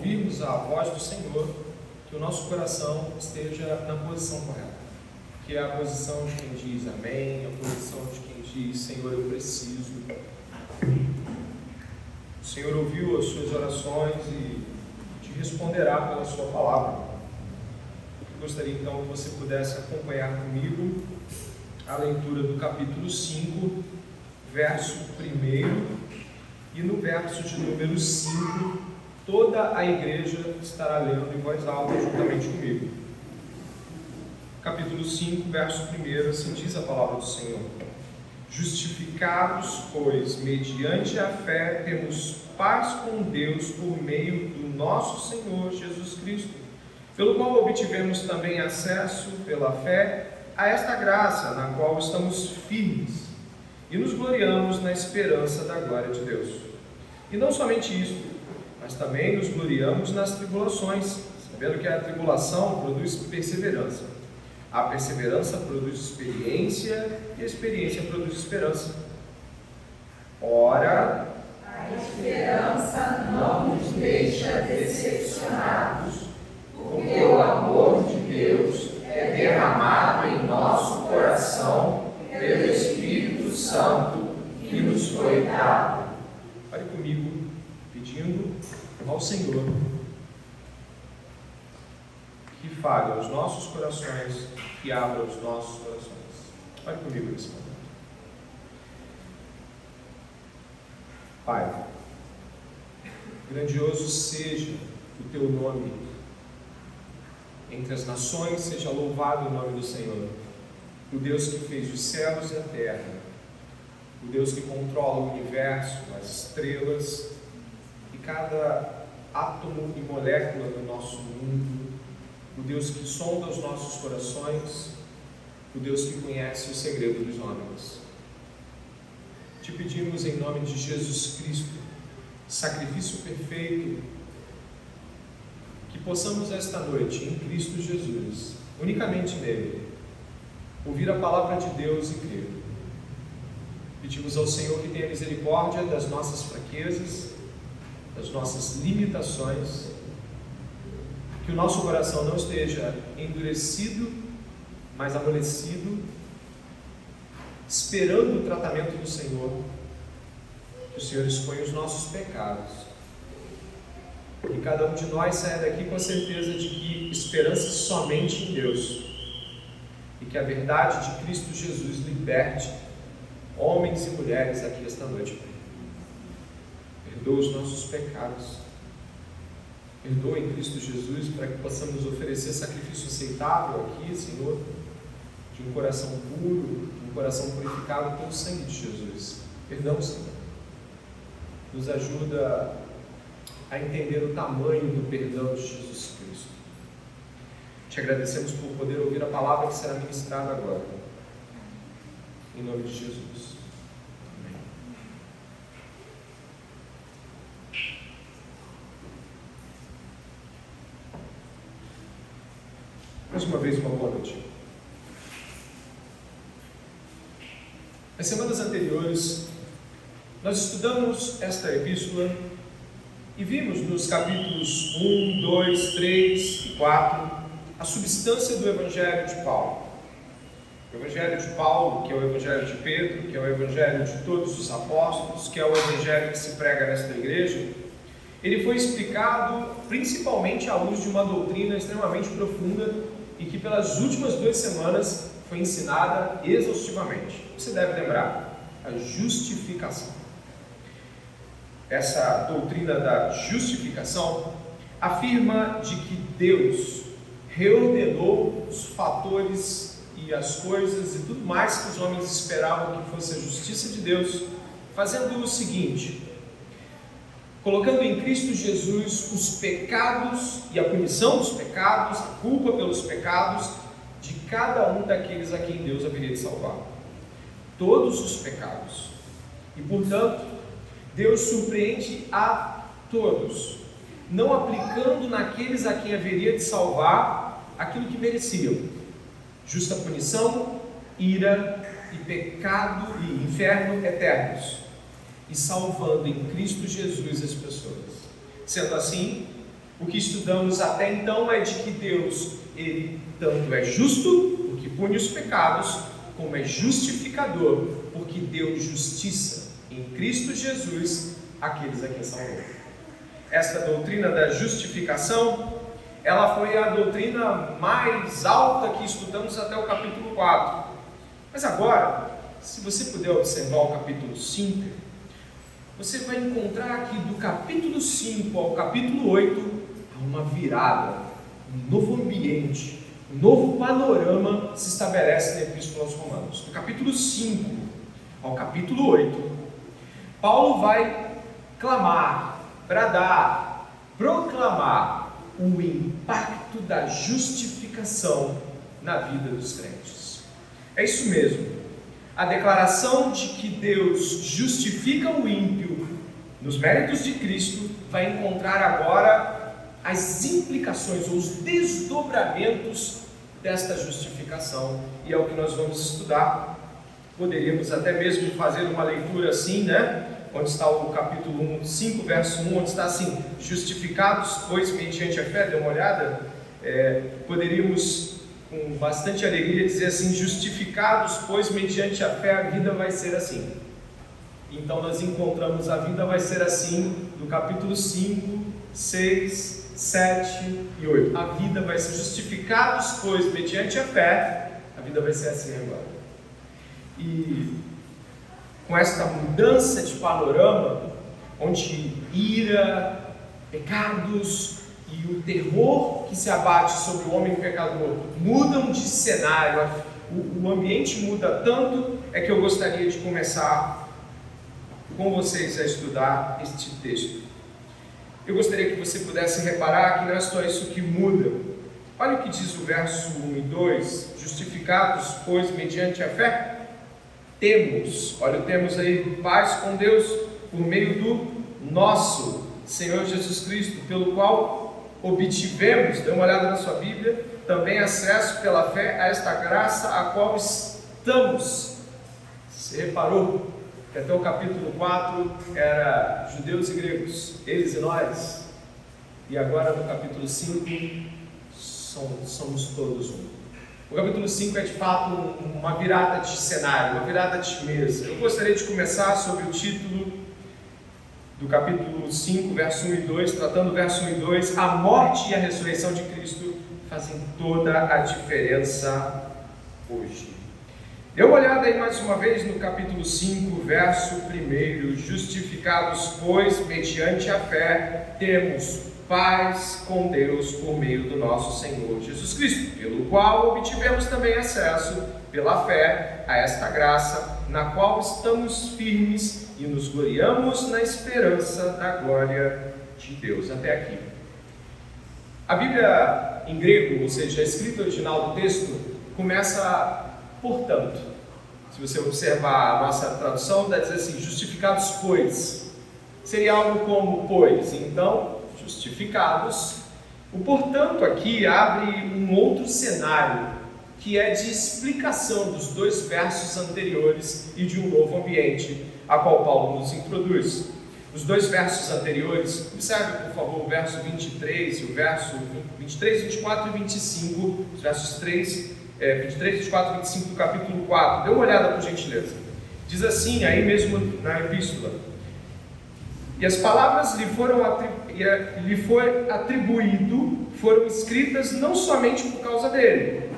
ouvirmos a voz do Senhor, que o nosso coração esteja na posição correta, que é a posição de quem diz amém, a posição de quem diz Senhor, eu preciso. O Senhor ouviu as suas orações e te responderá pela sua palavra. Eu gostaria então que você pudesse acompanhar comigo a leitura do capítulo 5, verso 1, e no verso de número 5, toda a igreja estará lendo em voz alta juntamente comigo. Capítulo 5, verso 1, assim diz a palavra do Senhor: Justificados, pois, mediante a fé, temos paz com Deus por meio do nosso Senhor Jesus Cristo, pelo qual obtivemos também acesso, pela fé, a esta graça, na qual estamos firmes, e nos gloriamos na esperança da glória de Deus. E não somente isto, mas também nos gloriamos nas tribulações, sabendo que a tribulação produz perseverança. A perseverança produz experiência, e a experiência produz esperança. Ora, a esperança não nos deixa decepcionados, porque o amor de Deus é derramado em nosso coração pelo Espírito Santo que nos foi dado. Pare comigo, pedindo ao Senhor que fale aos nossos corações, que abra os nossos corações. Pare comigo nesse momento. Pai, grandioso seja o teu nome entre as nações, seja louvado o nome do Senhor, o Deus que fez os céus e a terra, o Deus que controla o universo, as estrelas e cada átomo e molécula do nosso mundo, o Deus que sonda os nossos corações, o Deus que conhece o segredo dos homens. Te pedimos em nome de Jesus Cristo, sacrifício perfeito, que possamos esta noite, em Cristo Jesus, unicamente nele, ouvir a palavra de Deus e crer. Pedimos ao Senhor que tenha misericórdia das nossas fraquezas, das nossas limitações, que o nosso coração não esteja endurecido, mas amolecido, esperando o tratamento do Senhor, que o Senhor exponha os nossos pecados, que cada um de nós saia daqui com a certeza de que esperança somente em Deus, e que a verdade de Cristo Jesus liberte homens e mulheres aqui esta noite. Perdoa os nossos pecados, perdoa em Cristo Jesus, para que possamos oferecer sacrifício aceitável aqui, Senhor, de um coração puro, de um coração purificado pelo sangue de Jesus. Perdão, Senhor. Nos ajuda a entender o tamanho do perdão de Jesus Cristo. Te agradecemos por poder ouvir a palavra que será ministrada agora. Em nome de Jesus. Amém. Mais uma vez, uma boa noite. Nas semanas anteriores, nós estudamos esta epístola e vimos nos capítulos 1, 2, 3 e 4 a substância do Evangelho de Paulo. O Evangelho de Paulo, que é o Evangelho de Pedro, que é o Evangelho de todos os apóstolos, que é o Evangelho que se prega nesta igreja, ele foi explicado principalmente à luz de uma doutrina extremamente profunda e que pelas últimas 2 semanas foi ensinada exaustivamente. Você deve lembrar, a justificação. Essa doutrina da justificação afirma de que Deus reordenou os fatores e as coisas e tudo mais que os homens esperavam que fosse a justiça de Deus, fazendo o seguinte: colocando em Cristo Jesus os pecados e a punição dos pecados, a culpa pelos pecados de cada um daqueles a quem Deus haveria de salvar. Todos os pecados. E, portanto, Deus surpreende a todos, não aplicando naqueles a quem haveria de salvar aquilo que mereciam: justa punição, ira e pecado e inferno eternos, e salvando em Cristo Jesus as pessoas. Sendo assim, O que estudamos até então é de que Deus, Ele tanto é justo, porque pune os pecados, como é justificador, porque deu justiça em Cristo Jesus àqueles a quem salvou. Esta doutrina da justificação, ela foi a doutrina mais alta que estudamos até o capítulo 4. Mas agora, se você puder observar o capítulo 5, você vai encontrar aqui do capítulo 5 ao capítulo 8, há uma virada, um novo ambiente, um novo panorama se estabelece na Epístola aos Romanos. Do capítulo 5 ao capítulo 8, Paulo vai clamar, bradar, proclamar o impacto da justificação na vida dos crentes. É isso mesmo. A declaração de que Deus justifica o ímpio nos méritos de Cristo vai encontrar agora as implicações ou os desdobramentos desta justificação, e é o que nós vamos estudar. Poderíamos até mesmo fazer uma leitura assim, né? Onde está o capítulo 5, verso 1, onde está assim: justificados, pois, mediante a fé. Dê uma olhada. Poderíamos com bastante alegria dizer assim: justificados, pois, mediante a fé, a vida vai ser assim. Então nós encontramos a vida vai ser assim do capítulo 5, 6, 7 e 8. A vida vai ser justificados, pois, mediante a fé, a vida vai ser assim agora. E com esta mudança de panorama, onde ira, pecados e o terror que se abate sobre o homem pecador mudam de cenário, o ambiente muda tanto, é que eu gostaria de começar com vocês a estudar este texto. Eu gostaria que você pudesse reparar que não é só isso que muda. Olha o que diz o verso 1 e 2: justificados, pois, mediante a fé, temos aí paz com Deus por meio do nosso Senhor Jesus Cristo, pelo qual obtivemos, dê uma olhada na sua Bíblia, também acesso pela fé a esta graça a qual estamos. Você reparou que até o capítulo 4 era judeus e gregos, eles e nós, e agora no capítulo 5 somos todos um. O capítulo 5 é de fato uma virada de cenário, uma virada de mesa. Eu gostaria de começar sobre o título do capítulo 5, verso 1 e 2, tratando o verso 1 e 2: a morte e a ressurreição de Cristo fazem toda a diferença hoje. Dê uma olhada aí mais uma vez no capítulo 5, verso 1: justificados, pois, mediante a fé, temos paz com Deus por meio do nosso Senhor Jesus Cristo, pelo qual obtivemos também acesso, pela fé, a esta graça, na qual estamos firmes e nos gloriamos na esperança da glória de Deus. Até aqui. A Bíblia em grego, ou seja, a escrita original do texto, começa portanto. Se você observar a nossa tradução, dá dizer assim: justificados, pois. Seria algo como pois, então, justificados. O portanto aqui abre um outro cenário, que é de explicação dos dois versos anteriores e de um novo ambiente, a qual Paulo nos introduz. Os dois versos anteriores, observe por favor o verso 23 e o verso 23, 24 e 25, os versos 23, 24 e 25 do capítulo 4. Dê uma olhada por gentileza. Diz assim, aí mesmo na epístola: e as palavras lhe foi atribuído, foram escritas não somente por causa dele,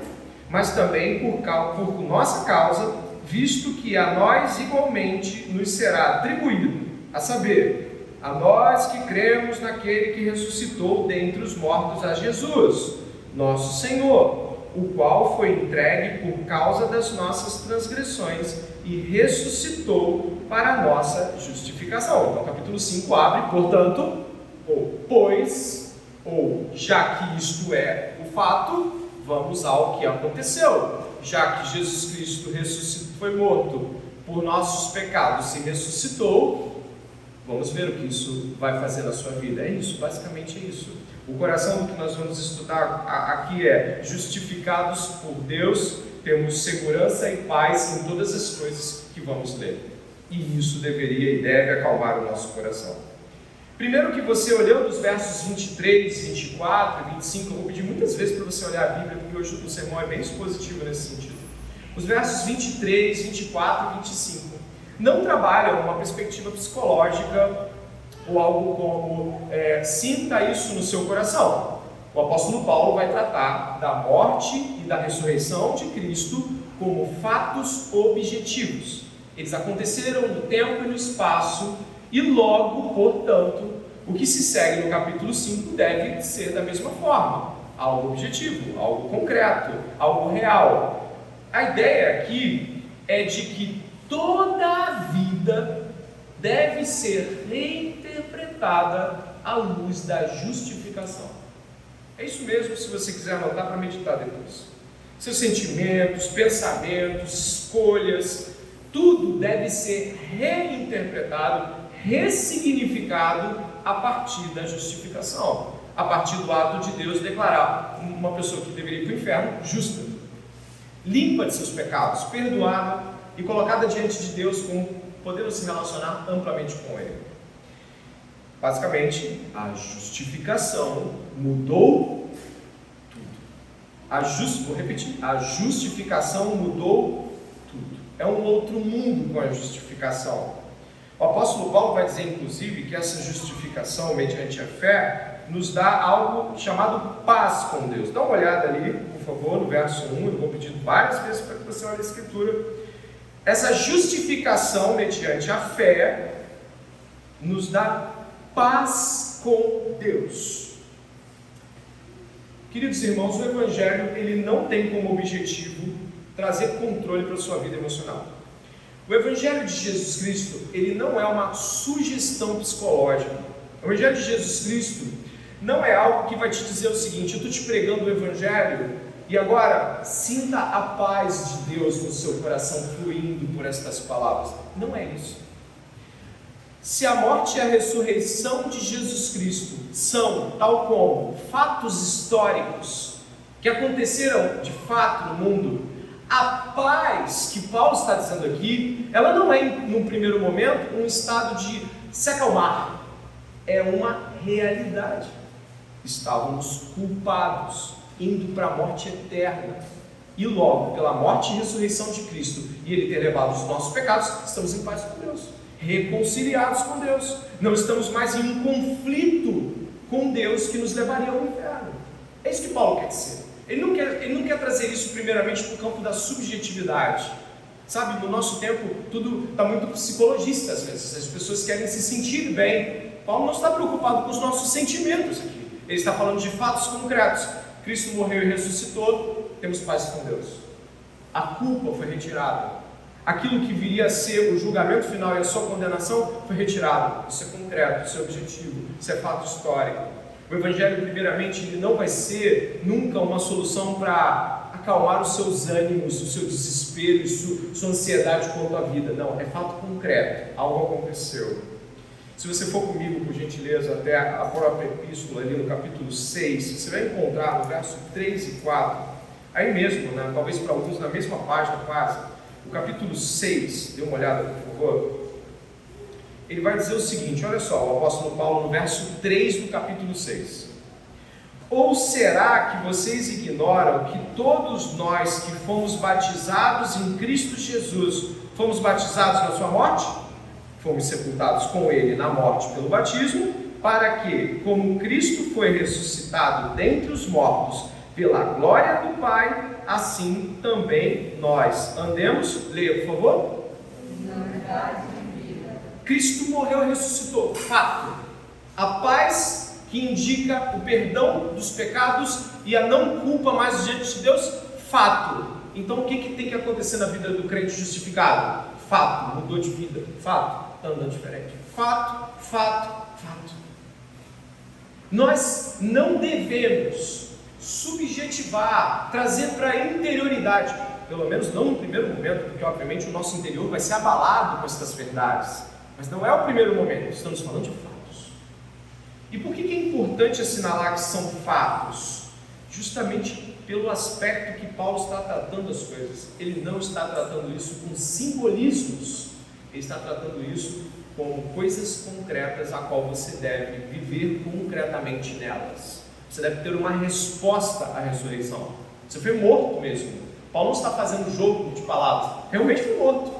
mas também por nossa causa, visto que a nós igualmente nos será atribuído, a saber, a nós que cremos naquele que ressuscitou dentre os mortos, a Jesus, nosso Senhor, o qual foi entregue por causa das nossas transgressões e ressuscitou para a nossa justificação. Então, capítulo 5 abre, portanto, ou pois, ou já que isto é o fato, vamos ao que aconteceu. Já que Jesus Cristo ressuscitou, foi morto por nossos pecados e ressuscitou, vamos ver o que isso vai fazer na sua vida. É isso, basicamente é isso. O coração do que nós vamos estudar aqui é: justificados por Deus, temos segurança e paz em todas as coisas que vamos ler. E isso deveria e deve acalmar o nosso coração. Primeiro que você olhando os versos 23, 24 e 25, eu vou pedir muitas vezes para você olhar a Bíblia, porque hoje o sermão é bem expositivo nesse sentido. Os versos 23, 24 e 25 não trabalham uma perspectiva psicológica ou algo como sinta isso no seu coração. O apóstolo Paulo vai tratar da morte e da ressurreição de Cristo como fatos objetivos. Eles aconteceram no tempo e no espaço e logo, portanto, o que se segue no capítulo 5 deve ser da mesma forma. Algo objetivo, algo concreto, algo real. A ideia aqui é de que toda a vida deve ser reinterpretada à luz da justificação. É isso mesmo, se você quiser anotar para meditar depois. Seus sentimentos, pensamentos, escolhas, tudo deve ser reinterpretado, ressignificado a partir da justificação, a partir do ato de Deus declarar uma pessoa que deveria ir para o inferno justa, limpa de seus pecados, perdoada e colocada diante de Deus, podendo se relacionar amplamente com Ele. Basicamente, a justificação mudou tudo. Vou repetir, a justificação mudou tudo. É um outro mundo com a justificação. O apóstolo Paulo vai dizer, inclusive, que essa justificação mediante a fé nos dá algo chamado paz com Deus. Dá uma olhada ali, por favor, no verso 1, eu vou pedir várias vezes para que você olhe a Escritura. Essa justificação mediante a fé nos dá paz com Deus. Queridos irmãos, o Evangelho ele não tem como objetivo trazer controle para a sua vida emocional. O Evangelho de Jesus Cristo, ele não é uma sugestão psicológica. O Evangelho de Jesus Cristo não é algo que vai te dizer o seguinte: eu estou te pregando o Evangelho e agora sinta a paz de Deus no seu coração fluindo por estas palavras. Não é isso. Se a morte e a ressurreição de Jesus Cristo são, tal como, fatos históricos que aconteceram de fato no mundo, a paz que Paulo está dizendo aqui, ela não é, num primeiro momento, um estado de se acalmar. É uma realidade. Estávamos culpados, indo para a morte eterna. E logo, pela morte e ressurreição de Cristo, e Ele ter levado os nossos pecados, estamos em paz com Deus, reconciliados com Deus. Não estamos mais em um conflito com Deus que nos levaria ao inferno. É isso que Paulo quer dizer. Ele não quer trazer isso primeiramente para o campo da subjetividade. Sabe, no nosso tempo, tudo está muito psicologista às vezes. As pessoas querem se sentir bem. Paulo não está preocupado com os nossos sentimentos aqui. Ele está falando de fatos concretos. Cristo morreu e ressuscitou, temos paz com Deus. A culpa foi retirada. Aquilo que viria a ser o julgamento final e a sua condenação foi retirado. Isso é concreto, isso é objetivo, isso é fato histórico. O Evangelho, primeiramente, ele não vai ser nunca uma solução para acalmar os seus ânimos, o seu desespero e sua ansiedade quanto à vida. Não, é fato concreto, algo aconteceu. Se você for comigo, por gentileza, até a própria epístola, ali no capítulo 6, você vai encontrar no verso 3 e 4, aí mesmo, né, talvez para alguns na mesma página quase, o capítulo 6, dê uma olhada, por favor. Ele vai dizer o seguinte, olha só, o apóstolo Paulo no verso 3 do capítulo 6. Ou será que vocês ignoram que todos nós que fomos batizados em Cristo Jesus, fomos batizados na sua morte? Fomos sepultados com Ele na morte pelo batismo, para que, como Cristo foi ressuscitado dentre os mortos pela glória do Pai, assim também nós andemos. Leia, por favor. Na verdade de vida. Cristo morreu e ressuscitou. Fato. A paz que indica o perdão dos pecados e a não culpa mais diante de Deus. Fato. Então o que tem que acontecer na vida do crente justificado? Fato. Mudou de vida. Fato. Está andando diferente. Fato, fato, fato. Nós não devemos subjetivar, trazer para a interioridade, pelo menos não no primeiro momento, porque obviamente o nosso interior vai ser abalado com essas verdades, mas não é o primeiro momento, estamos falando de fatos. E por que é importante assinalar que são fatos? Justamente pelo aspecto que Paulo está tratando as coisas. Ele não está tratando isso com simbolismos, ele está tratando isso como coisas concretas a qual você deve viver concretamente nelas. Você deve ter uma resposta à ressurreição. Você foi morto mesmo. Paulo não está fazendo jogo de palavras. Realmente foi morto.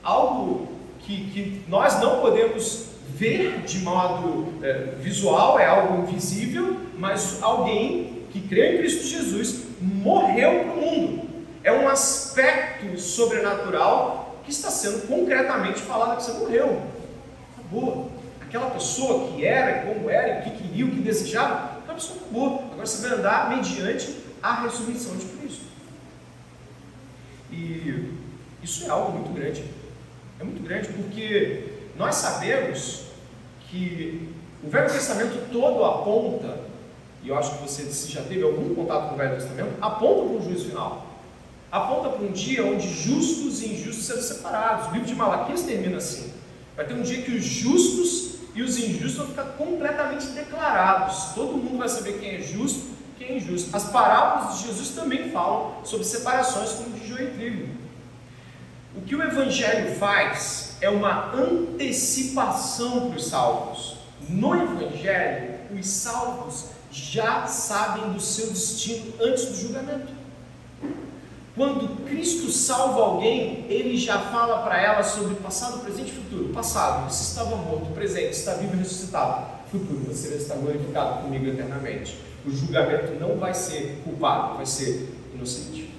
Algo que nós não podemos ver de modo visual, é algo invisível, mas alguém que crê em Cristo Jesus morreu para o mundo. É um aspecto sobrenatural que está sendo concretamente falado, que você morreu. Acabou. Aquela pessoa que era, como era, o que queria, o que desejava, aquela pessoa acabou. Agora você vai andar mediante a ressurreição de Cristo. E isso é algo muito grande. É muito grande porque nós sabemos que o Velho Testamento todo aponta, e eu acho que você, se já teve algum contato com o Velho Testamento, aponta para um juízo final. Aponta para um dia onde justos e injustos serão separados. O livro de Malaquias termina assim. Vai ter um dia que os justos e os injustos vão ficar completamente declarados. Todo mundo vai saber quem é justo e quem é injusto. As parábolas de Jesus também falam sobre separações como de joio e trigo. O que o Evangelho faz é uma antecipação para os salvos. No Evangelho, os salvos já sabem do seu destino antes do julgamento. Quando Cristo salva alguém, Ele já fala para ela sobre passado, presente e futuro. Passado, você estava morto. Presente, está vivo e ressuscitado. Futuro, você vai estar glorificado comigo eternamente. O julgamento não vai ser culpado, vai ser inocente,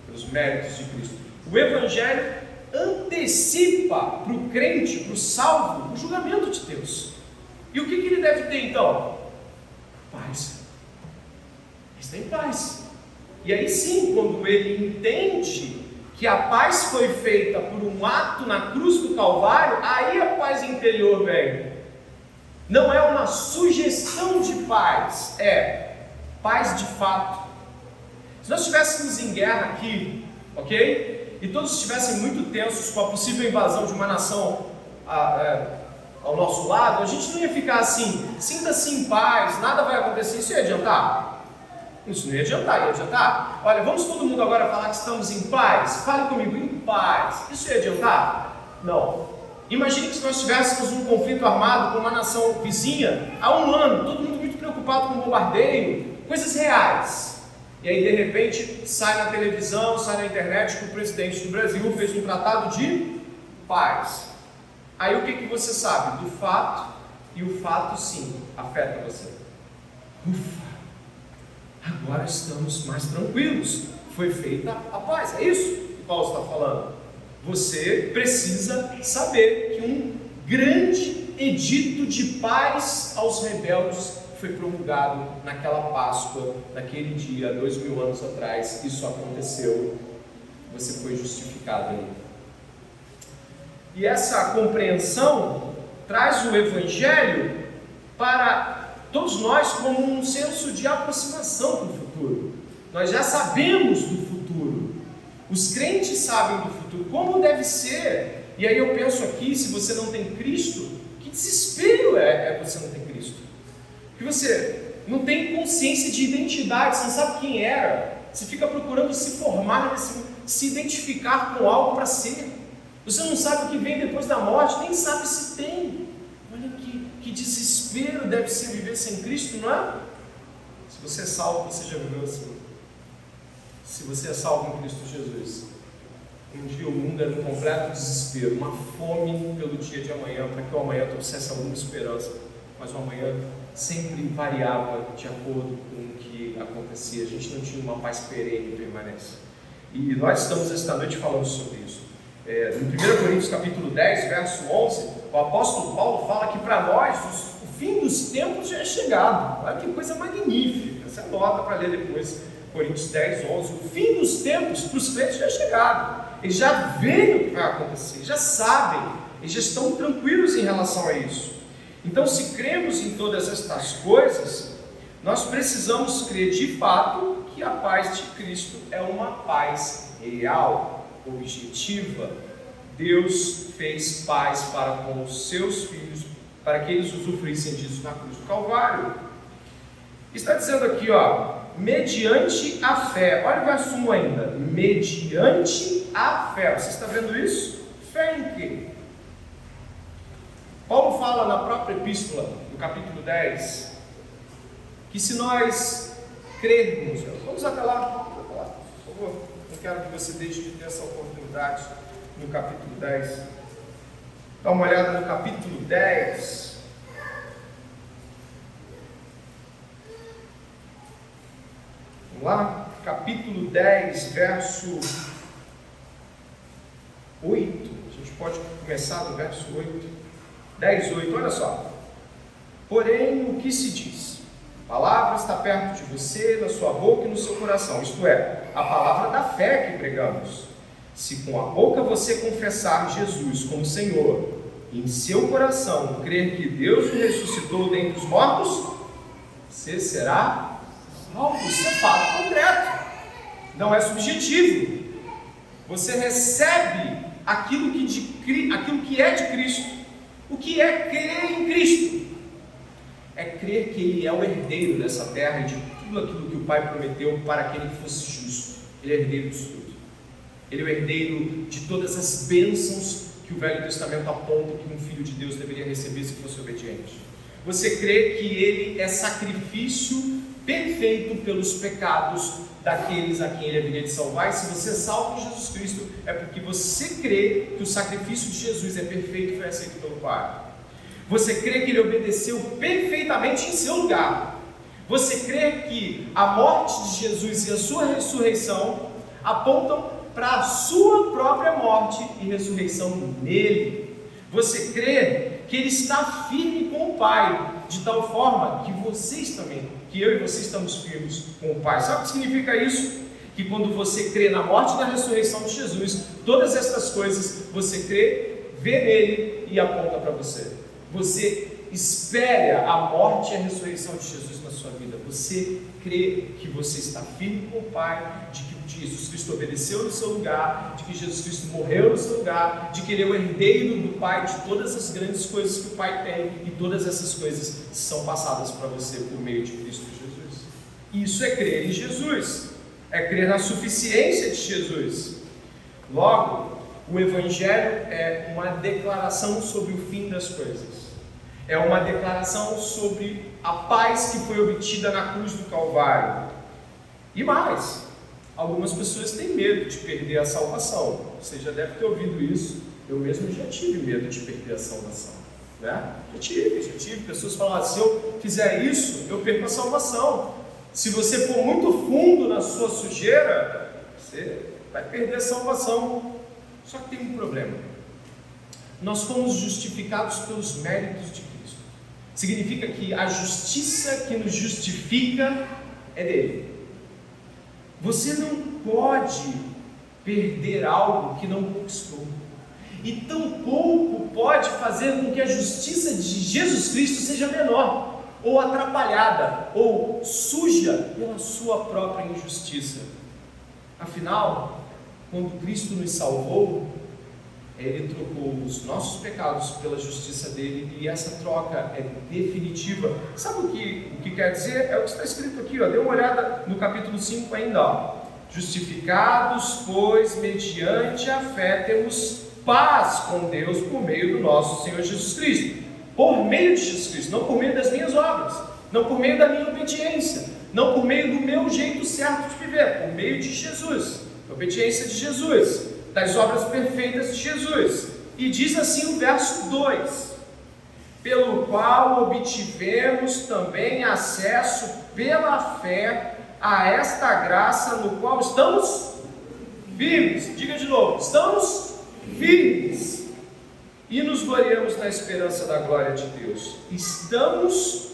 pelos méritos de Cristo. O Evangelho antecipa para o crente, para o salvo, o julgamento de Deus. E o que ele deve ter então? Paz. Ele está em paz. E aí sim, quando ele entende que a paz foi feita por um ato na cruz do Calvário, aí a paz interior vem. Não é uma sugestão de paz, é paz de fato. Se nós estivéssemos em guerra aqui, ok? E todos estivessem muito tensos com a possível invasão de uma nação ao nosso lado, a gente não ia ficar assim, sinta-se em paz, nada vai acontecer. Isso ia adiantar? Isso não ia adiantar. Olha, vamos todo mundo agora falar que estamos em paz? Fale comigo, em paz. Isso ia adiantar? Não. Imagine que se nós tivéssemos um conflito armado com uma nação vizinha há um ano, todo mundo muito preocupado com o bombardeio, coisas reais. E aí de repente sai na televisão, sai na internet que o presidente do Brasil fez um tratado de paz. Aí o que você sabe? Do fato, e o fato sim afeta você. Ufa! Agora estamos mais tranquilos. Foi feita a paz. É isso que Paulo está falando. Você precisa saber que um grande edito de paz aos rebeldes foi promulgado naquela Páscoa, naquele dia, 2000 anos atrás. Isso aconteceu. Você foi justificado ali. E essa compreensão traz o Evangelho para todos nós como um senso de aproximação para o futuro. Nós já sabemos do futuro. Os crentes sabem do futuro, como deve ser. E aí eu penso aqui, se você não tem Cristo, que desespero é você não ter Cristo. Porque você não tem consciência de identidade, você não sabe quem era. Você fica procurando se formar, se identificar com algo para ser. Você não sabe o que vem depois da morte, nem sabe se tem. Olha que desespero deve ser viver sem Cristo, não é? Se você é salvo, você já viveu assim. Se você é salvo em Cristo Jesus, um dia o mundo era um completo desespero, uma fome pelo dia de amanhã, para que o amanhã trouxesse alguma esperança, mas o amanhã sempre variava de acordo com o que acontecia. A gente não tinha uma paz perene e permanente. E nós estamos esta noite falando sobre isso. No 1 Coríntios capítulo 10, verso 11, o apóstolo Paulo fala que para nós o fim dos tempos já é chegado. Olha que coisa magnífica, você anota para ler depois, Coríntios 10, 11. O fim dos tempos para os crentes já é chegado. Eles já veem o que vai acontecer, eles já sabem, eles já estão tranquilos em relação a isso. Então, se cremos em todas estas coisas, nós precisamos crer de fato que a paz de Cristo é uma paz real, objetiva. Deus fez paz para com os seus filhos, para que eles usufruíssem disso na cruz do Calvário. Está dizendo aqui, mediante a fé. Olha o verso 1 ainda. Mediante a fé. Você está vendo isso? Fé em quê? fala na própria epístola, no capítulo 10, que se nós crermos, vamos até lá, por favor, não quero que você deixe de ter essa oportunidade no capítulo 10. Dá uma olhada no capítulo 10. Vamos lá? Capítulo 10, verso 8. A gente pode começar do verso 8. 10, 8. Olha só. Porém, o que se diz? A palavra está perto de você, na sua boca e no seu coração. Isto é, a palavra da fé que pregamos. Se com a boca você confessar Jesus como Senhor, e em seu coração crer que Deus o ressuscitou dentre os mortos, você será salvo. Isso é fato concreto, não é subjetivo. Você recebe aquilo que é de Cristo. O que é crer em Cristo? É crer que Ele é o herdeiro dessa terra e de tudo aquilo que o Pai prometeu para aquele que fosse justo. Ele é herdeiro disso tudo. Ele é o herdeiro de todas as bênçãos que o Velho Testamento aponta que um filho de Deus deveria receber se fosse obediente. Você crê que Ele é sacrifício perfeito pelos pecados daqueles a quem Ele haveria de salvar, e se você é salvo em Jesus Cristo, é porque você crê que o sacrifício de Jesus é perfeito e foi aceito pelo Pai. Você crê que Ele obedeceu perfeitamente em seu lugar. Você crê que a morte de Jesus e a sua ressurreição apontam para a sua própria morte e ressurreição nele. Você crê que Ele está firme com o Pai, de tal forma que vocês também, que eu e você estamos firmes com o Pai. Sabe o que significa isso? Que quando você crê na morte e na ressurreição de Jesus, todas essas coisas você crê, vê nele e aponta para você. Você espera a morte e a ressurreição de Jesus na sua vida. Você crê que você está firme com o Pai, de que Jesus Cristo obedeceu no seu lugar, de que Jesus Cristo morreu no seu lugar, de que Ele é o herdeiro do Pai, de todas as grandes coisas que o Pai tem, e todas essas coisas são passadas para você por meio de Cristo Jesus. Isso é crer em Jesus, é crer na suficiência de Jesus. Logo, o Evangelho é uma declaração sobre o fim das coisas. É uma declaração sobre a paz que foi obtida na cruz do Calvário. E mais, algumas pessoas têm medo de perder a salvação. Você já deve ter ouvido isso. Eu mesmo já tive medo de perder a salvação, né? Já tive. Pessoas falam, se eu fizer isso, eu perco a salvação. Se você for muito fundo na sua sujeira, você vai perder a salvação. Só que tem um problema. Nós fomos justificados pelos méritos de Cristo. Significa que a justiça que nos justifica é dele. Você não pode perder algo que não conquistou. E tampouco pode fazer com que a justiça de Jesus Cristo seja menor, ou atrapalhada, ou suja pela sua própria injustiça. Afinal, quando Cristo nos salvou, Ele trocou os nossos pecados pela justiça dele, e essa troca é definitiva. Sabe o que quer dizer? É o que está escrito aqui, ó. Dê uma olhada no capítulo 5 ainda, ó. Justificados, pois, mediante a fé, temos paz com Deus por meio do nosso Senhor Jesus Cristo. Por meio de Jesus Cristo, não por meio das minhas obras, não por meio da minha obediência, não por meio do meu jeito certo de viver, por meio de Jesus, a obediência de Jesus, das obras perfeitas de Jesus. E diz assim o verso 2: pelo qual obtivemos também acesso pela fé a esta graça, no qual estamos firmes. Diga de novo: estamos firmes e nos gloriamos na esperança da glória de Deus. Estamos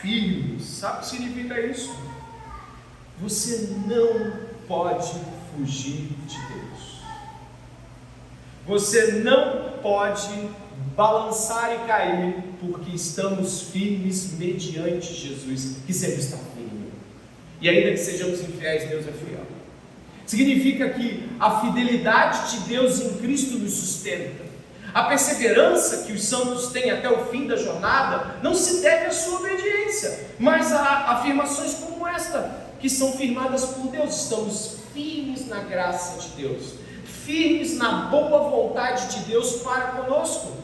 firmes. Sabe o que significa isso? Você não pode fugir de Deus. Você não pode balançar e cair, porque estamos firmes mediante Jesus, que sempre está firme. E ainda que sejamos infiéis, Deus é fiel. Significa que a fidelidade de Deus em Cristo nos sustenta. A perseverança que os santos têm até o fim da jornada não se deve à sua obediência, mas a afirmações como esta, que são firmadas por Deus. Estamos firmes na graça de Deus, firmes na boa vontade de Deus para conosco.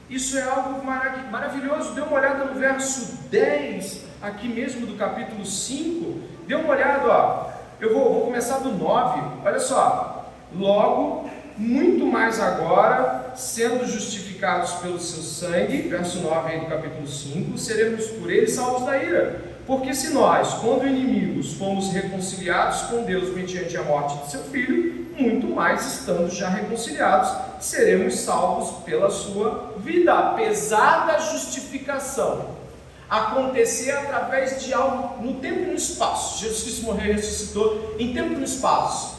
Isso é algo maravilhoso. Dê uma olhada no verso 10, aqui mesmo do capítulo 5. Dê uma olhada, ó. Eu vou começar do 9. Olha só. Logo, muito mais agora, sendo justificados pelo seu sangue, verso 9 aí do capítulo 5, seremos por ele salvos da ira. Porque se nós, quando inimigos, fomos reconciliados com Deus mediante a morte de seu Filho, muito mais, estando já reconciliados, seremos salvos pela sua vida. Apesar da justificação acontecer através de algo no tempo e no espaço, Jesus Cristo morreu e ressuscitou em tempo e no espaço,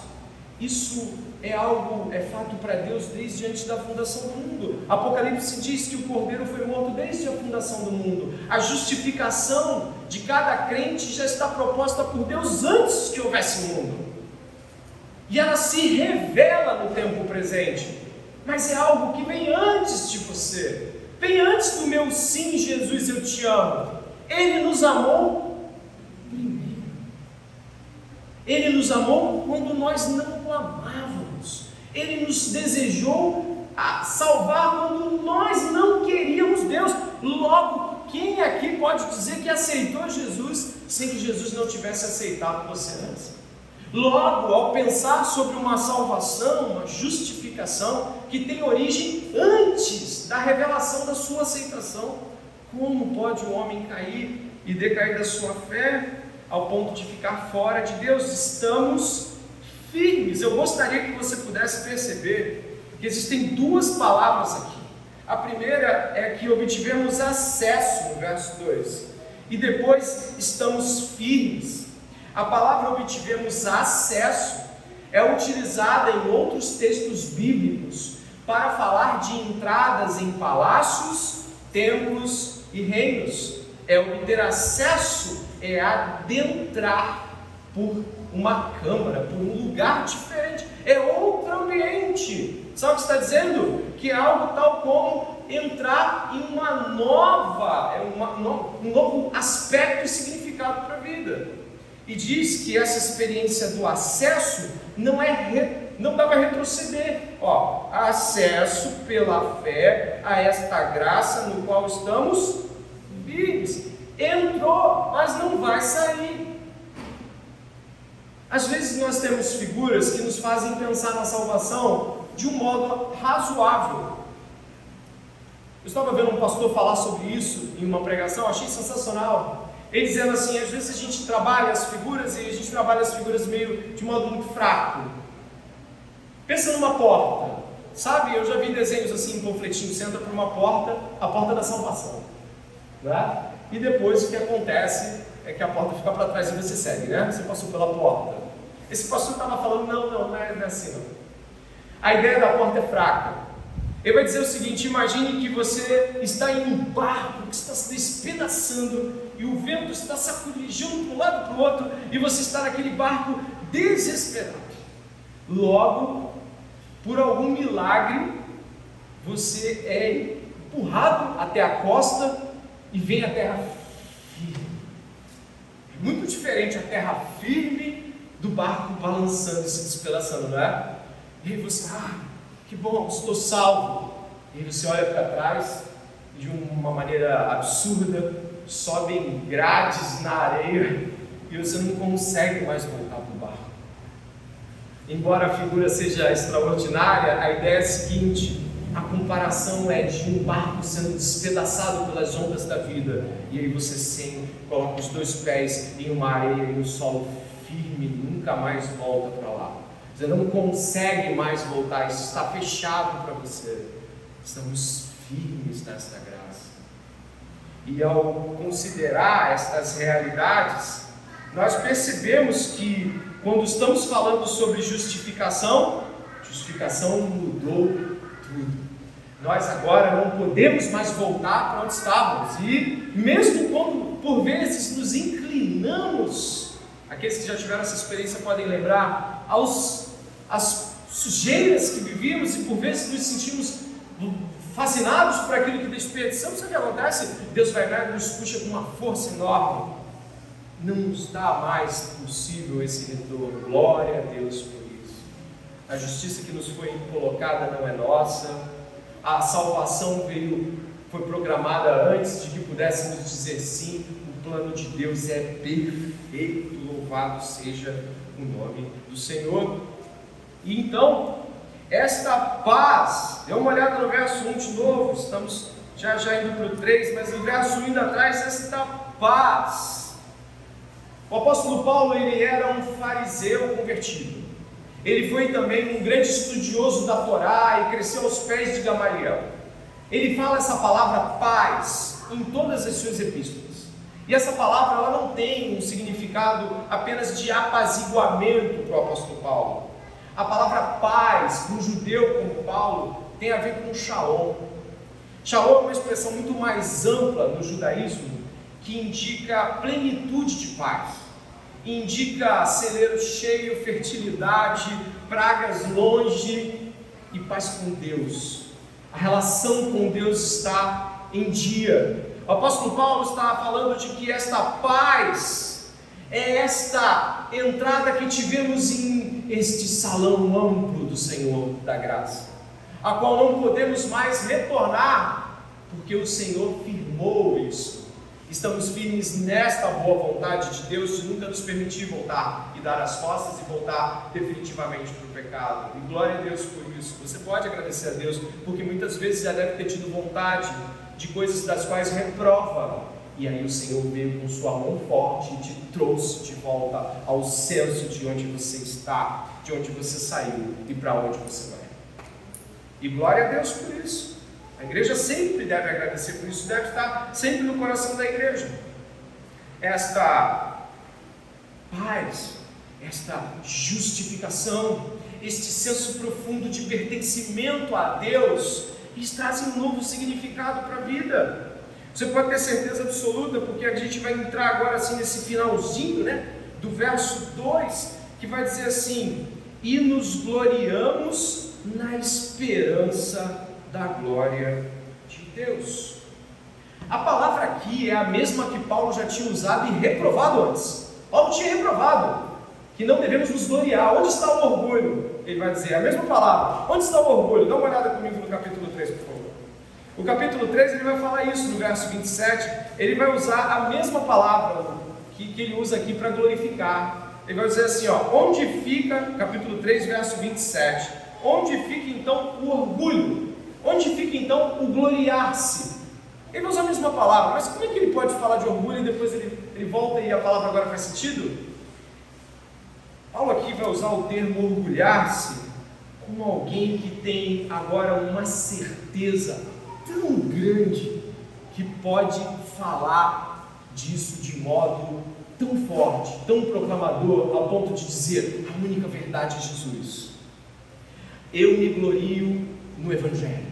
isso é fato para Deus desde antes da fundação do mundo. Apocalipse diz que o Cordeiro foi morto desde a fundação do mundo. A justificação de cada crente já está proposta por Deus antes que houvesse o mundo. E ela se revela no tempo presente. Mas é algo que vem antes de você. Vem antes do meu sim, Jesus, eu te amo. Ele nos amou primeiro. Ele nos amou quando nós não o amávamos. Ele nos desejou salvar quando nós não queríamos Deus. Logo, quem aqui pode dizer que aceitou Jesus sem que Jesus não tivesse aceitado você antes? Logo, ao pensar sobre uma salvação, uma justificação que tem origem antes da revelação da sua aceitação, como pode um homem cair e decair da sua fé ao ponto de ficar fora de Deus? Estamos firmes. Eu gostaria que você pudesse perceber que existem duas palavras aqui. A primeira é que obtivemos acesso, no verso 2, e depois estamos firmes. A palavra obtivemos acesso é utilizada em outros textos bíblicos para falar de entradas em palácios, templos e reinos. Obter acesso é adentrar por uma câmara, por um lugar diferente, é outro ambiente. Sabe o que está dizendo? Que é algo tal como entrar em uma nova, um novo aspecto e significado para a vida. E diz que essa experiência do acesso não dá para retroceder. Acesso pela fé a esta graça no qual estamos firmes. Entrou, mas não vai sair. Às vezes nós temos figuras que nos fazem pensar na salvação de um modo razoável. Eu estava vendo um pastor falar sobre isso em uma pregação, achei sensacional. Ele dizendo assim, às vezes a gente trabalha as figuras e a gente trabalha as figuras meio de modo muito fraco. Pensa numa porta, sabe? Eu já vi desenhos assim em panfletinho, você entra por uma porta, a porta da salvação, né? E depois o que acontece é que a porta fica para trás e você segue, né? Você passou pela porta. Esse pastor estava falando, não é assim não. A ideia da porta é fraca. Ele vai dizer o seguinte: imagine que você está em um barco que está se despedaçando e o vento está sacudindo para um lado para o outro e você está naquele barco desesperado. Logo, por algum milagre, você é empurrado até a costa e vem à terra firme. É muito diferente a terra firme do barco balançando e se despedaçando, não é? E aí você, que bom, estou salvo. E aí você olha para trás e de uma maneira absurda sobem grades na areia e você não consegue mais voltar para o barco. Embora a figura seja extraordinária, a ideia é a seguinte: a comparação é de um barco sendo despedaçado pelas ondas da vida, e aí você coloca os dois pés em uma areia e um solo firme, nunca mais volta para lá. Você não consegue mais voltar, isso está fechado para você. Estamos firmes nesta graça. E ao considerar estas realidades, nós percebemos que quando estamos falando sobre justificação mudou tudo. Nós agora não podemos mais voltar para onde estávamos. E mesmo quando por vezes nos inclinamos, aqueles que já tiveram essa experiência podem lembrar, às sujeiras que vivíamos e por vezes nos sentimos fascinados por aquilo que desperdiçamos. Sabe o que acontece? Deus vai lá e nos puxa com uma força enorme. Não nos dá mais possível esse retorno. Glória a Deus por isso. A justiça que nos foi colocada não é nossa, A salvação foi programada antes de que pudéssemos dizer sim. O plano de Deus é perfeito, louvado seja o nome do Senhor. E então, esta paz, dê uma olhada no verso 1 de novo, estamos já indo para o 3, mas o verso 1 ainda traz esta paz. O apóstolo Paulo, ele era um fariseu convertido. Ele foi também um grande estudioso da Torá e cresceu aos pés de Gamaliel. Ele fala essa palavra paz em todas as suas epístolas. E essa palavra ela não tem um significado apenas de apaziguamento para o apóstolo Paulo. A palavra paz, para um judeu como Paulo, tem a ver com shalom. Shalom é uma expressão muito mais ampla no judaísmo, que indica plenitude de paz. Indica celeiro cheio, fertilidade, pragas longe e paz com Deus. A relação com Deus está em dia. O apóstolo Paulo está falando de que esta paz é esta entrada que tivemos em este salão amplo do Senhor da graça, a qual não podemos mais retornar, porque o Senhor firmou isso. Estamos firmes nesta boa vontade de Deus de nunca nos permitir voltar e dar as costas e voltar definitivamente para o pecado. E glória a Deus por isso. Você pode agradecer a Deus, porque muitas vezes já deve ter tido vontade de coisas das quais reprova. E aí o Senhor veio com sua mão forte e te trouxe de volta ao senso de onde você está, de onde você saiu e para onde você vai. E glória a Deus por isso. A igreja sempre deve agradecer por isso, deve estar sempre no coração da igreja. Esta paz, esta justificação, este senso profundo de pertencimento a Deus, eles trazem um novo significado para a vida. Você pode ter certeza absoluta, porque a gente vai entrar agora assim nesse finalzinho, do verso 2, que vai dizer assim: e nos gloriamos na esperança da glória de Deus. A palavra aqui é a mesma que Paulo já tinha usado e reprovado antes. Paulo tinha reprovado que não devemos nos gloriar. Onde está o orgulho? Ele vai dizer a mesma palavra. Onde está o orgulho? Dá uma olhada comigo no capítulo 3, por favor. O capítulo 3 ele vai falar isso no verso 27. Ele vai usar a mesma palavra que ele usa aqui para glorificar. Ele vai dizer assim, onde fica, capítulo 3, verso 27, onde fica então o orgulho? Onde fica então o gloriar-se? Ele usa a mesma palavra, mas como é que ele pode falar de orgulho e depois ele volta e a palavra agora faz sentido? Paulo aqui vai usar o termo orgulhar-se como alguém que tem agora uma certeza tão grande que pode falar disso de modo tão forte, tão proclamador, ao ponto de dizer: a única verdade é Jesus. Eu me glorio no Evangelho.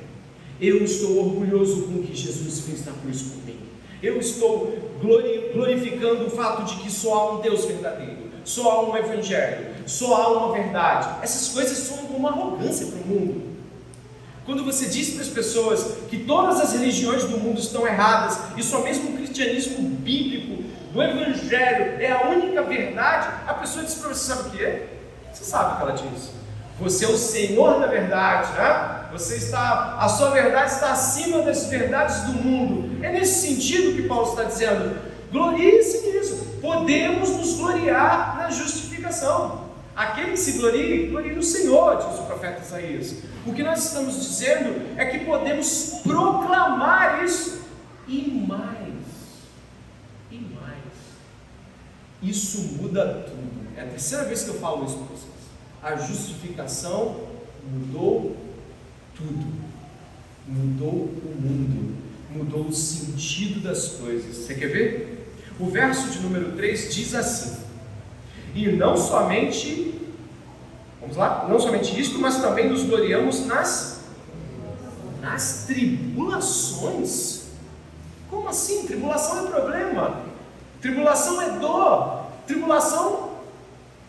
Eu estou orgulhoso com o que Jesus fez na cruz por mim. Eu estou glorificando o fato de que só há um Deus verdadeiro, só há um Evangelho, só há uma verdade. Essas coisas são uma arrogância para o mundo. Quando você diz para as pessoas que todas as religiões do mundo estão erradas e só mesmo o cristianismo bíblico do Evangelho é a única verdade, a pessoa diz para você: sabe o que é? Você sabe o que ela diz. Você é o Senhor da verdade, a sua verdade está acima das verdades do mundo. É nesse sentido que Paulo está dizendo: glorie-se nisso. Podemos nos gloriar na justificação. Aquele que se glorie, glorie no Senhor, diz o profeta Isaías. O que nós estamos dizendo é que podemos proclamar isso e mais. Isso muda tudo. É a terceira vez que eu falo isso para vocês. A justificação mudou tudo, mudou o mundo, mudou o sentido das coisas. Você quer ver? O verso de número 3 diz assim: e não somente, vamos lá, não somente isto, mas também nos gloriamos nas tribulações. Como assim? Tribulação é problema, tribulação é dor, tribulação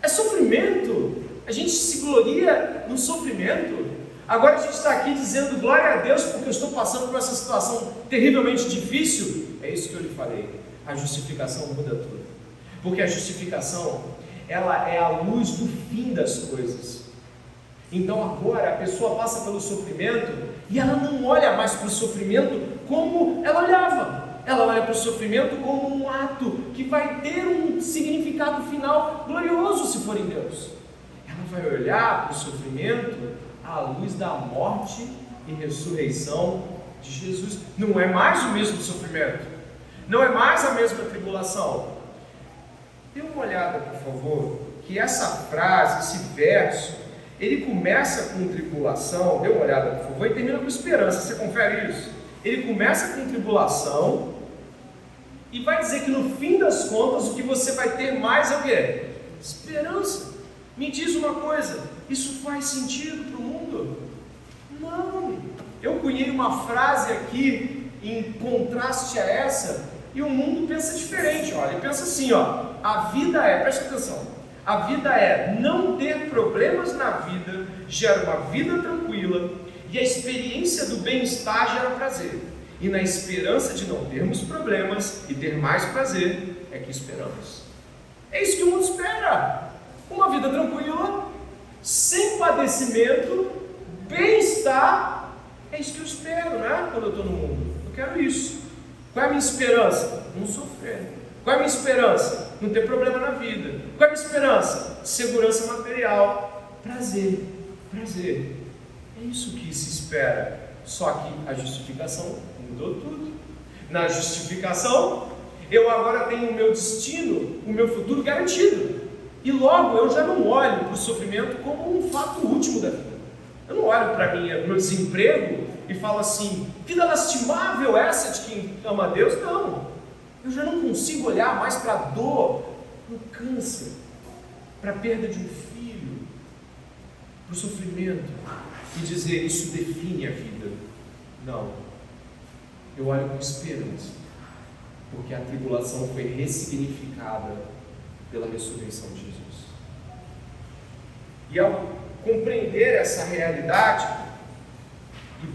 é sofrimento. A gente se gloria no sofrimento. Agora a gente está aqui dizendo glória a Deus porque eu estou passando por essa situação terrivelmente difícil. É isso que eu lhe falei. A justificação muda tudo. Porque a justificação, ela é a luz do fim das coisas. Então agora a pessoa passa pelo sofrimento e ela não não olha mais para o sofrimento como ela olhava. Ela olha para o sofrimento como um ato que vai ter um significado final glorioso se for em Deus. Ela vai olhar para o sofrimento à luz da morte e ressurreição de Jesus. Não é mais o mesmo sofrimento, não é mais a mesma tribulação. Dê uma olhada, por favor, que essa frase, esse verso, ele começa com tribulação. Dê uma olhada, por favor, e termina com esperança. Você confere isso? Ele começa com tribulação e vai dizer que no fim das contas o que você vai ter mais é o quê? Esperança. Me diz uma coisa, isso faz sentido para o mundo? Não. Eu cunhei uma frase aqui em contraste a essa e o mundo pensa diferente. Olha, ele pensa assim, ó, a vida é, preste atenção, a vida é não ter problemas na vida, gera uma vida tranquila, e a experiência do bem-estar gera prazer. E na esperança de não termos problemas e ter mais prazer, é que esperamos. É isso que o mundo espera. Uma vida tranquila, sem padecimento, bem-estar. É isso que eu espero, né? Quando eu estou no mundo. Eu quero isso. Qual é a minha esperança? Não sofrer. Qual é a minha esperança? Não ter problema na vida. Qual é a minha esperança? Segurança material. Prazer. Prazer. É isso que se espera. Só que a justificação mudou tudo. Na justificação, eu agora tenho o meu destino, o meu futuro garantido. E logo eu já não olho para o sofrimento como um fato último da vida. Eu não olho para meu desemprego e falo assim, vida lastimável essa de quem ama a Deus. Não. Eu já não consigo olhar mais para a dor, para o câncer, para a perda de um filho, para o sofrimento e dizer isso define a vida. Não. Eu olho com esperança, porque a tribulação foi ressignificada pela ressurreição de Jesus. E ao compreender essa realidade,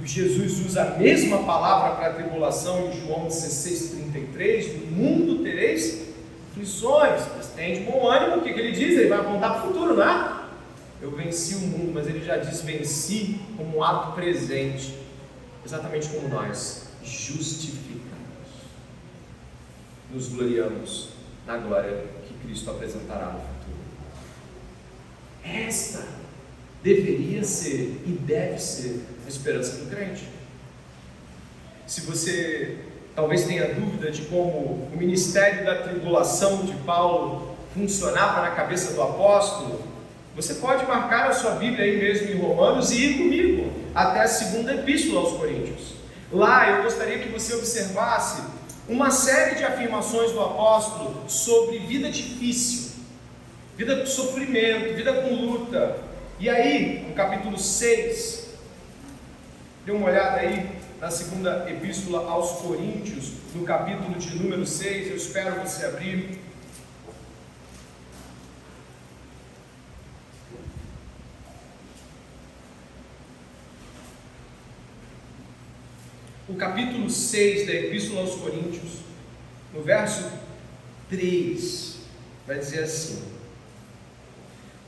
e Jesus usa a mesma palavra para a tribulação em João 16,33, no mundo tereis aflições, mas tem de bom ânimo. O que ele diz? Ele vai apontar para o futuro, não é? Eu venci o mundo, mas ele já diz venci como um ato presente, exatamente como nós, justificados. Nos gloriamos na glória que Cristo apresentará no futuro. Esta deveria ser e deve ser a esperança do crente. Se você talvez tenha dúvida de como o ministério da tribulação de Paulo funcionava na cabeça do apóstolo, você pode marcar a sua Bíblia aí mesmo em Romanos e ir comigo até a segunda epístola aos Coríntios. Lá eu gostaria que você observasse uma série de afirmações do apóstolo sobre vida difícil, vida com sofrimento, vida com luta. E aí, no capítulo 6, dê uma olhada aí na segunda epístola aos Coríntios, no capítulo de número 6, eu espero você abrir. O capítulo 6 da Epístola aos Coríntios, no verso 3, vai dizer assim: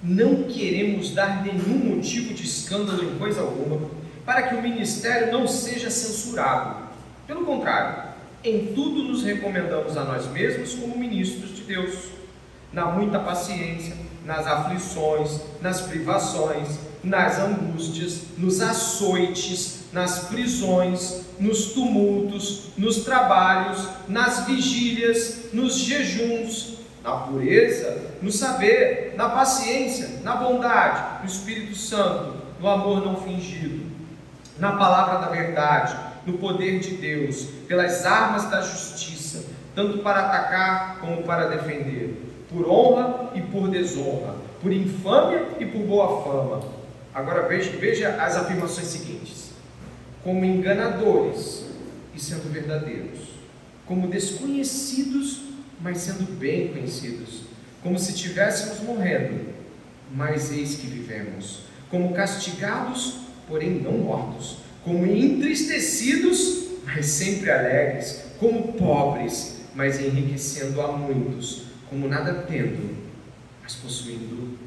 não queremos dar nenhum motivo de escândalo em coisa alguma, para que o ministério não seja censurado. Pelo contrário, em tudo nos recomendamos a nós mesmos como ministros de Deus, na muita paciência, nas aflições, nas privações, nas angústias, nos açoites, nas prisões, nos tumultos, nos trabalhos, nas vigílias, nos jejuns, na pureza, no saber, na paciência, na bondade, no Espírito Santo, no amor não fingido, na palavra da verdade, no poder de Deus, pelas armas da justiça, tanto para atacar como para defender, por honra e por desonra, por infâmia e por boa fama. Agora veja as afirmações seguintes: como enganadores e sendo verdadeiros, como desconhecidos, mas sendo bem conhecidos, como se estivéssemos morrendo, mas eis que vivemos, como castigados, porém não mortos, como entristecidos, mas sempre alegres, como pobres, mas enriquecendo a muitos, como nada tendo, mas possuindo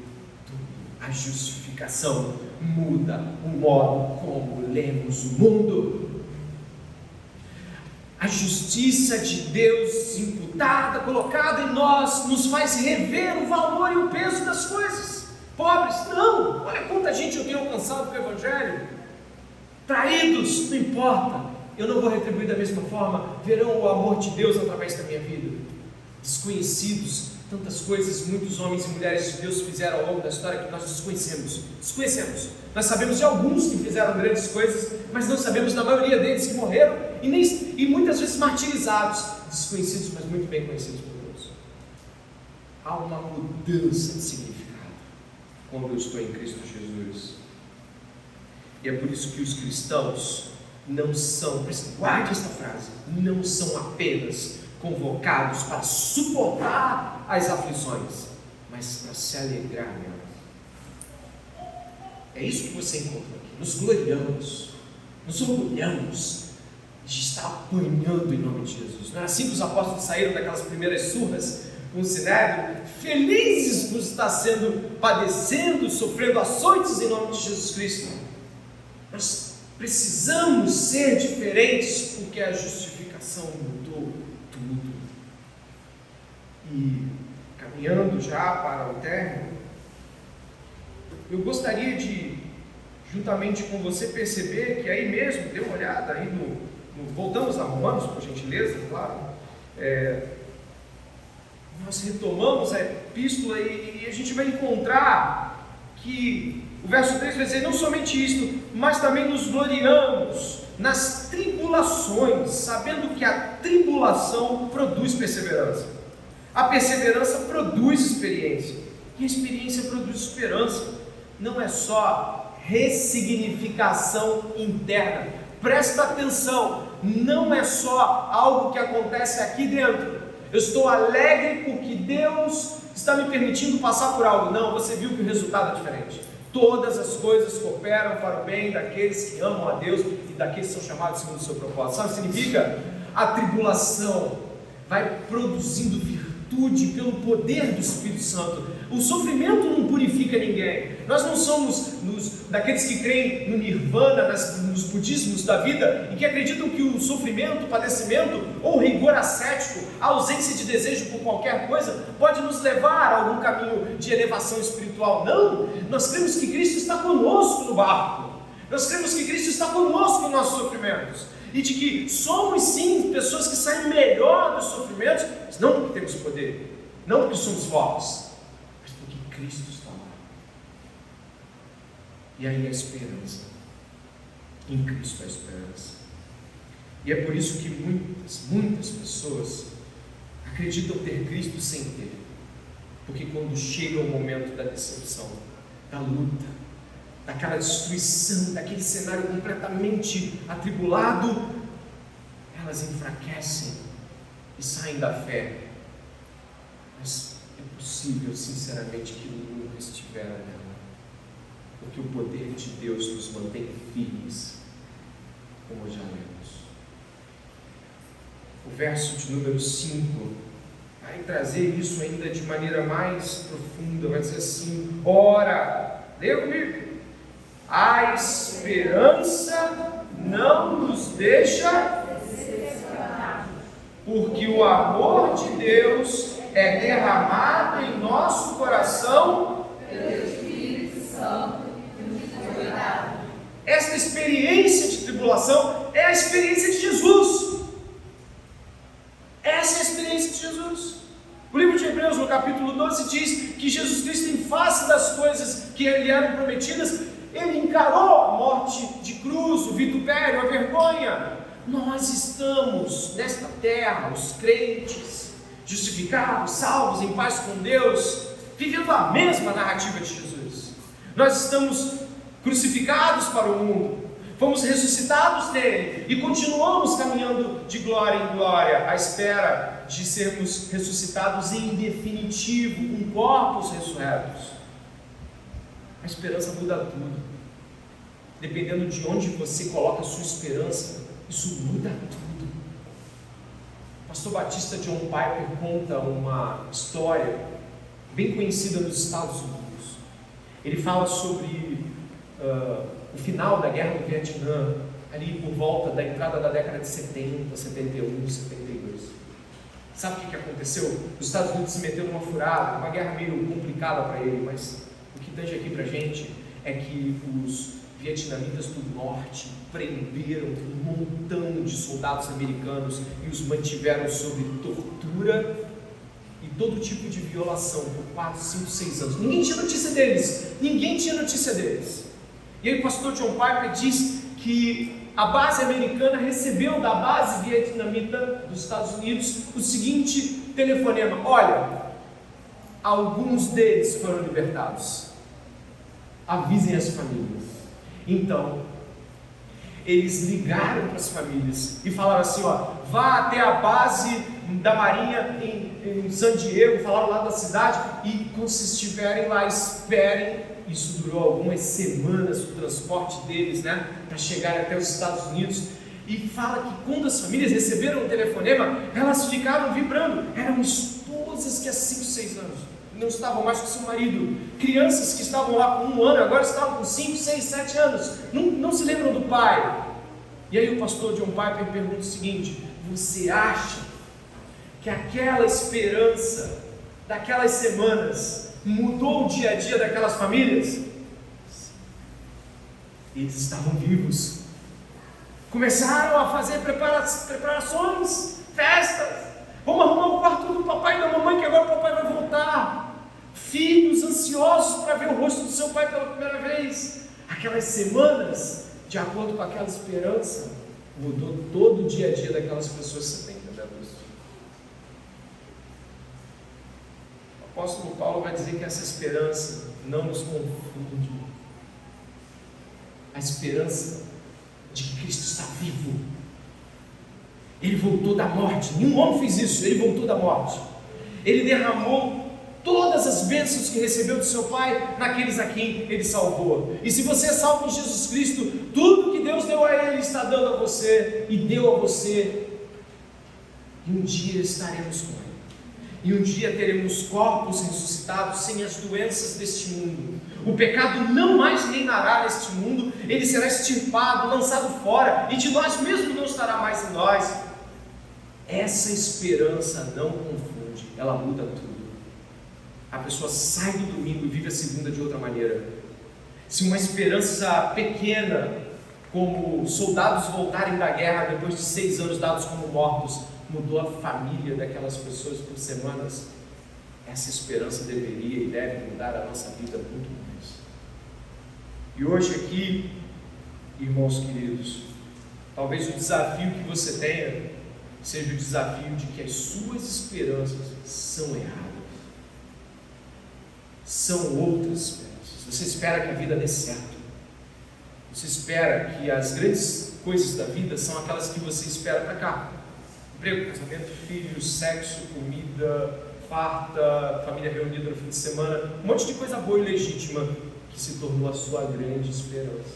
tudo. A justificação muda o modo como lemos o mundo. A justiça de Deus imputada, colocada em nós, nos faz rever o valor e o peso das coisas. Pobres, não, olha quanta gente eu tenho alcançado com o Evangelho. Traídos, não importa, eu não vou retribuir da mesma forma, verão o amor de Deus através da minha vida. Desconhecidos, tantas coisas muitos homens e mulheres de Deus fizeram ao longo da história que nós desconhecemos. Nós sabemos de alguns que fizeram grandes coisas, mas não sabemos da maioria deles que morreram e muitas vezes martirizados, desconhecidos, mas muito bem conhecidos por Deus. Há uma mudança de significado quando eu estou em Cristo Jesus. E é por isso que os cristãos não são, guarde esta frase, não são apenas convocados para suportar as aflições, mas para se alegrar nelas. É isso que você encontra aqui. Nos gloriamos, nos orgulhamos de estar apanhando em nome de Jesus. Não é assim que os apóstolos saíram daquelas primeiras surras com o Sinédrio, felizes por estar padecendo, sofrendo açoites em nome de Jesus Cristo. Nós precisamos ser diferentes, porque a justificação mudou tudo. E caminhando já para o término, eu gostaria de, juntamente com você, perceber que aí mesmo, dê uma olhada aí voltamos a Romanos, por gentileza, claro. Nós retomamos a epístola e a gente vai encontrar que o verso 3 vai dizer: não somente isto, mas também nos gloriamos nas tribulações, sabendo que a tribulação produz perseverança. A perseverança produz experiência, e a experiência produz esperança. Não é só ressignificação interna, presta atenção, não é só algo que acontece aqui dentro. Eu estou alegre porque Deus está me permitindo passar por algo. Não, você viu que o resultado é diferente. Todas as coisas cooperam para o bem daqueles que amam a Deus e daqueles que são chamados segundo o seu propósito. Sabe o que significa? A tribulação vai produzindo virtude pelo poder do Espírito Santo. O sofrimento não purifica ninguém. Nós não somos daqueles que creem no nirvana, nos budismos da vida, e que acreditam que o sofrimento, o padecimento, ou o rigor ascético, a ausência de desejo por qualquer coisa, pode nos levar a algum caminho de elevação espiritual. Não, nós cremos que Cristo está conosco no barco. Nós cremos que Cristo está conosco em nossos sofrimentos, e de que somos sim pessoas que saem melhor dos sofrimentos, mas não porque temos poder, não porque somos fortes, mas porque Cristo está lá. E aí a esperança, em Cristo a esperança. E é por isso que muitas pessoas acreditam ter Cristo sem ter, porque quando chega o momento da decepção, da luta, daquela destruição, daquele cenário completamente atribulado, elas enfraquecem e saem da fé. Mas é possível, sinceramente, que nunca estiveram nela, porque o poder de Deus nos mantém firmes, como já lemos. O verso de número 5 vai trazer isso ainda de maneira mais profunda, vai dizer assim: ora, leia comigo, a esperança não nos deixa decepcionados, porque o amor de Deus é derramado em nosso coração pelo Espírito Santo que nos foi dado. Esta experiência de tribulação é a experiência de Jesus. Essa é a experiência de Jesus. O livro de Hebreus, no capítulo 12, diz que Jesus Cristo, em face das coisas que lhe eram prometidas, ele encarou a morte de cruz, o vitupério, a vergonha. Nós estamos nesta terra, os crentes, justificados, salvos, em paz com Deus, vivendo a mesma narrativa de Jesus. Nós estamos crucificados para o mundo, fomos ressuscitados nele e continuamos caminhando de glória em glória, à espera de sermos ressuscitados em definitivo, com corpos ressurretos. A esperança muda tudo. Dependendo de onde você coloca a sua esperança, isso muda tudo. O pastor batista John Piper conta uma história bem conhecida nos Estados Unidos. Ele fala sobre o final da guerra do Vietnã, ali por volta da entrada da década de 70, 71, 72. Sabe o que aconteceu? Os Estados Unidos se meteram numa furada, uma guerra meio complicada para ele, mas o que tange aqui para a gente é que os vietnamitas do norte prenderam um montão de soldados americanos e os mantiveram sob tortura e todo tipo de violação por 4, 5, 6 anos. Ninguém tinha notícia deles. E aí o pastor John Piper diz que a base americana recebeu da base vietnamita dos Estados Unidos o seguinte telefonema: olha, alguns deles foram libertados, avisem as famílias. Então eles ligaram para as famílias e falaram assim: ó, vá até a base da Marinha em San Diego, falaram lá da cidade, e quando vocês estiverem lá, esperem. Isso durou algumas semanas, o transporte deles, para chegar até os Estados Unidos. E fala que quando as famílias receberam o telefonema, elas ficaram vibrando. Eram esposas que há 5, 6 anos não estavam mais com seu marido, crianças que estavam lá com 1 ano, agora estavam com 5, 6, 7 anos, não se lembram do pai. E aí o pastor John Piper pergunta o seguinte: você acha que aquela esperança daquelas semanas mudou o dia a dia daquelas famílias? Eles estavam vivos, começaram a fazer preparações, festas. Vamos arrumar o quarto do papai e da mamãe, que agora o papai vai voltar. Filhos ansiosos para ver o rosto do seu pai pela primeira vez. Aquelas semanas, de acordo com aquela esperança, mudou todo o dia a dia daquelas pessoas. Você tem que entender isso. O apóstolo Paulo vai dizer que essa esperança não nos confunde. A esperança de que Cristo está vivo. Ele voltou da morte. Nenhum homem fez isso. Ele voltou da morte. Ele derramou todas as bênçãos que recebeu do seu Pai naqueles a quem Ele salvou. E se você é salvo em Jesus Cristo, tudo que Deus deu a Ele está dando a você e deu a você. E um dia estaremos com Ele. E um dia teremos corpos ressuscitados sem as doenças deste mundo. O pecado não mais reinará neste mundo. Ele será extirpado, lançado fora, e de nós mesmos não estará mais em nós. Essa esperança não confunde, ela muda tudo. A pessoa sai do domingo e vive a segunda de outra maneira. Se uma esperança pequena, como soldados voltarem da guerra depois de 6 anos dados como mortos, mudou a família daquelas pessoas por semanas, essa esperança deveria e deve mudar a nossa vida muito mais. E hoje aqui, irmãos queridos, talvez o desafio que você tenha seja o desafio de que as suas esperanças são erradas. São outras esperanças. Você espera que a vida dê certo. Você espera que as grandes coisas da vida são aquelas que você espera para cá. Emprego, casamento, filhos, sexo, comida, farta, família reunida no fim de semana. Um monte de coisa boa e legítima que se tornou a sua grande esperança.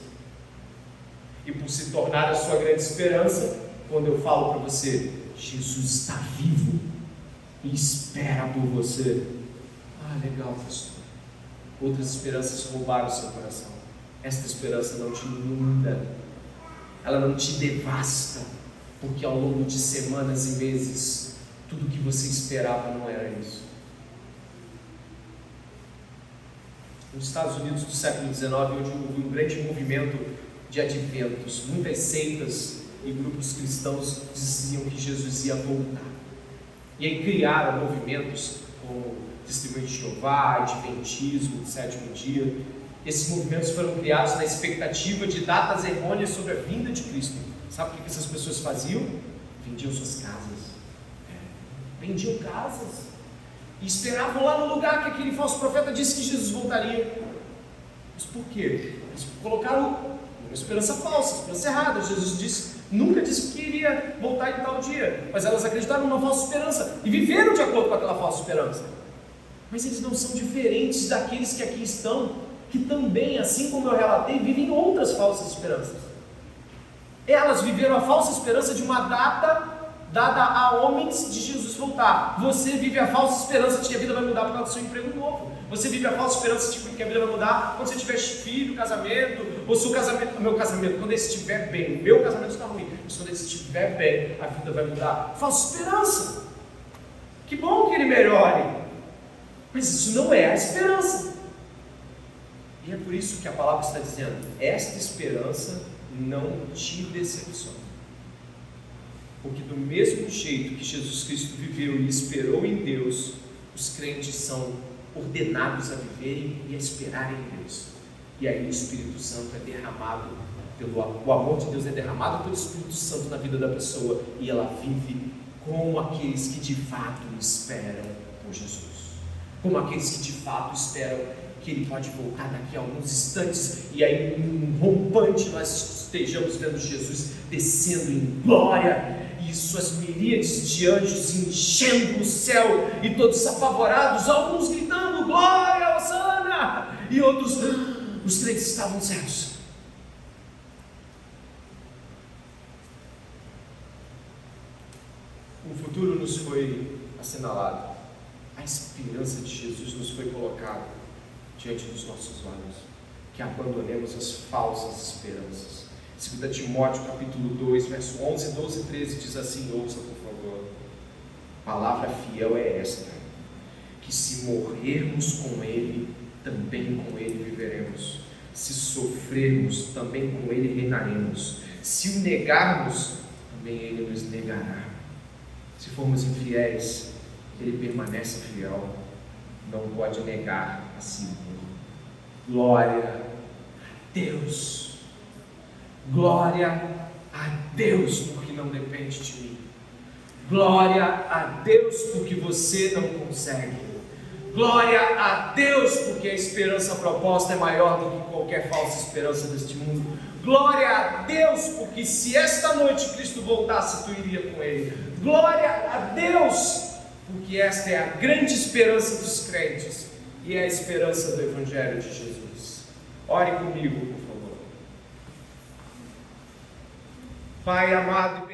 E por se tornar a sua grande esperança, quando eu falo para você, Jesus está vivo e espera por você. Ah, legal, pastor. Outras esperanças roubaram o seu coração. Esta esperança não te inunda, ela não te devasta, porque ao longo de semanas e meses, tudo que você esperava não era isso. Nos Estados Unidos do século XIX, onde houve um grande movimento de adventos, muitas seitas e grupos cristãos diziam que Jesus ia voltar. E aí criaram movimentos como Testemunho de Jeová, Adventismo, Sétimo Dia. Esses movimentos foram criados na expectativa de datas errôneas sobre a vinda de Cristo. Sabe o que essas pessoas faziam? Vendiam suas casas. Vendiam casas. E esperavam lá no lugar que aquele falso profeta disse que Jesus voltaria. Mas por quê? Eles colocaram uma esperança falsa, esperança errada. Jesus nunca disse que iria voltar em tal dia. Mas elas acreditaram numa falsa esperança e viveram de acordo com aquela falsa esperança. Mas eles não são diferentes daqueles que aqui estão, que também, assim como eu relatei, vivem outras falsas esperanças. Elas viveram a falsa esperança de uma data dada a homens de Jesus voltar. Você vive a falsa esperança de que a vida vai mudar por causa do seu emprego novo. Você vive a falsa esperança de que a vida vai mudar quando você tiver filho, casamento, ou se o casamento, meu casamento, quando ele estiver bem, o meu casamento está ruim, mas quando ele estiver bem, a vida vai mudar. Falsa esperança. Que bom que ele melhore, mas isso não é a esperança. E é por isso que a palavra está dizendo: esta esperança não te decepciona. Porque do mesmo jeito que Jesus Cristo viveu e esperou em Deus, os crentes são ordenados a viverem e a esperarem em Deus. E aí o Espírito Santo é derramado, o amor de Deus é derramado pelo Espírito Santo na vida da pessoa, e ela vive como aqueles que de fato esperam por Jesus, como aqueles que de fato esperam que Ele pode voltar daqui a alguns instantes, e aí um rompante nós estejamos vendo Jesus descendo em glória, e suas miríades de anjos enchendo o céu, e todos apavorados, alguns gritando glória, hosana, e outros, os crentes estavam cegos. O futuro nos foi assinalado, a esperança de Jesus nos foi colocada diante dos nossos olhos, que abandonemos as falsas esperanças. 2 Timóteo capítulo 2, verso 11, 12 e 13 diz assim, ouça por favor: palavra fiel é esta, que se morrermos com Ele, também com Ele viveremos, se sofrermos, também com Ele reinaremos, se o negarmos, também Ele nos negará, se formos infiéis, Ele permanece fiel, não pode negar a si mesmo. Glória a Deus, glória a Deus, porque não depende de mim, glória a Deus, porque você não consegue, glória a Deus, porque a esperança proposta é maior do que qualquer falsa esperança deste mundo, glória a Deus, porque se esta noite Cristo voltasse, tu iria com Ele, glória a Deus, porque esta é a grande esperança dos crentes, e é a esperança do Evangelho de Jesus. Ore comigo, por favor. Pai amado e bendito.